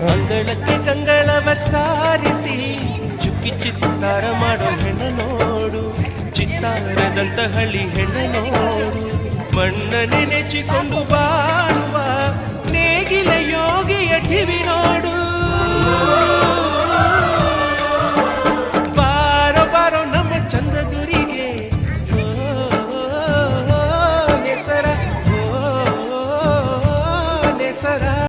ಅಂಗಳಕ್ಕೆ ಕಂಗಳವ ಸಾರಿಸಿ ಚುಕ್ಕಿ ಚಿತ್ತಾರ ಮಾಡೋ ಹೆಣ್ಣ ನೋಡು, ಚಿತ್ತಾರದಂತ ಹಳ್ಳಿ ಹೆಣ್ಣ ನೋಡು. ಮಣ್ಣನೆ ನೆಚ್ಚಿಕೊಂಡು ಬಾಳುವ ನೇಗಿಲ ಯೋಗಿಯ ಟಿವಿ ನೋಡು.